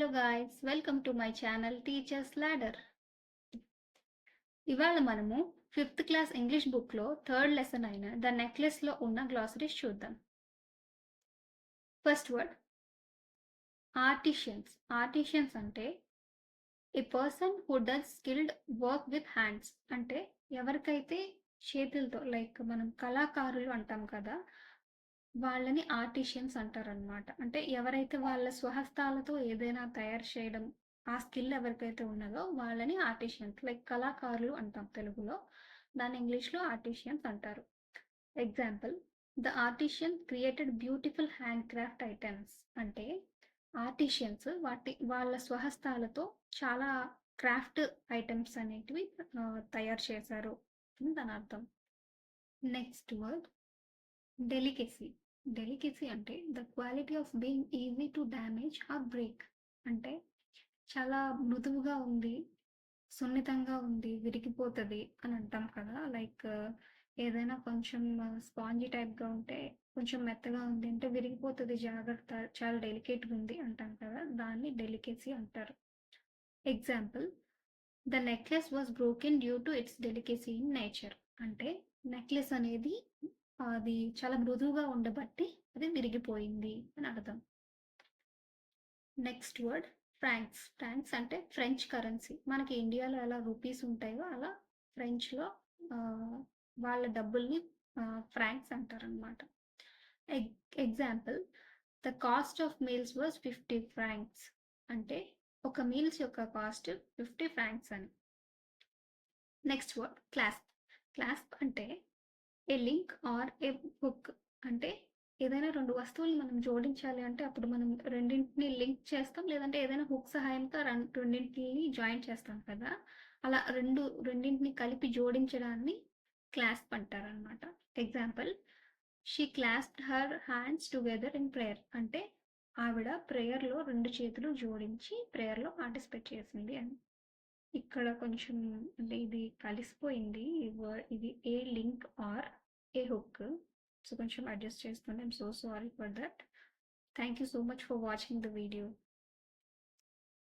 Hello guys, welcome to my channel teachers ladder. ఇవాళ మనము 5th class English బుక్లో 3rd lesson అయిన the నెక్లెస్లో ఉన్న గ్లాసరీస్ చూద్దాం. First word artisans. ఆర్టిషియన్స్ అంటే a person who does skilled work with hands. అంటే ఎవరికైతే చేతులతో, లైక్ మనం కళాకారులు అంటాం కదా, వాళ్ళని ఆర్టిషియన్స్ అంటారనమాట. అంటే ఎవరైతే వాళ్ళ స్వహస్తాలతో ఏదైనా తయారు చేయడం, ఆ స్కిల్ ఎవరికైతే ఉన్నదో వాళ్ళని ఆర్టిషియన్స్, లైక్ కళాకారులు అంటాం తెలుగులో, దాని ఇంగ్లీష్లో ఆర్టిషియన్స్ అంటారు. Example, the artisan created beautiful hand craft items. అంటే ఆర్టిషియన్స్ వాళ్ళ స్వహస్తాలతో చాలా క్రాఫ్ట్ ఐటమ్స్ అనేటివి తయారు చేశారు అని దాని అర్థం. Next word delicacy. డెలికేసీ అంటే the quality of being easy to damage or break. అంటే చాలా మృదువుగా ఉంది, సున్నితంగా ఉంది, విరిగిపోతుంది అని అంటాం కదా. లైక్ ఏదైనా కొంచెం స్పాంజీ టైప్గా ఉంటే, కొంచెం మెత్తగా ఉంది అంటే విరిగిపోతుంది, జాగ్రత్త, చాలా డెలికేట్గా ఉంది అంటాం కదా, దాన్ని డెలికేసీ అంటారు. Example, the necklace was broken due to its delicacy in nature. అంటే నెక్లెస్ అనేది అది చాలా మృదువుగా ఉండబట్టి అది విరిగిపోయింది అని అర్థం. Next word francs. ఫ్రాంక్స్ అంటే ఫ్రెంచ్ కరెన్సీ. మనకి ఇండియాలో ఎలా రూపీస్ ఉంటాయో అలా ఫ్రెంచ్లో వాళ్ళ డబ్బుల్ని ఫ్రాంక్స్ అంటారనమాట. Example, the cost of meals was 50 francs. అంటే ఒక మీల్స్ యొక్క కాస్ట్ 50 francs అని. Next word clasp. క్లాస్ప్ అంటే ఏ లింక్ ఆర్ ఏ హుక్. అంటే ఏదైనా రెండు వస్తువులు మనం జోడించాలి అంటే అప్పుడు మనం రెండింటిని లింక్ చేస్తాం, లేదంటే ఏదైనా హుక్ సహాయంతో రెండింటిని జాయిన్ చేస్తాం కదా, అలా రెండింటిని కలిపి జోడించడాన్ని క్లాస్ప్ అంటారనమాట. Example, she clasped her hands together in prayer. అంటే ఆవిడ ప్రేయర్లో రెండు చేతులు జోడించి ప్రేయర్లో పార్టిసిపేట్ చేసింది అని. ఇక్కడ కొంచెం అంటే ఇది కలిసిపోయింది, ఇది a link or a hook. So కొంచెం అడ్జస్ట్ చేస్తుంది. I'm so sorry for that. Thank you so much for watching the video.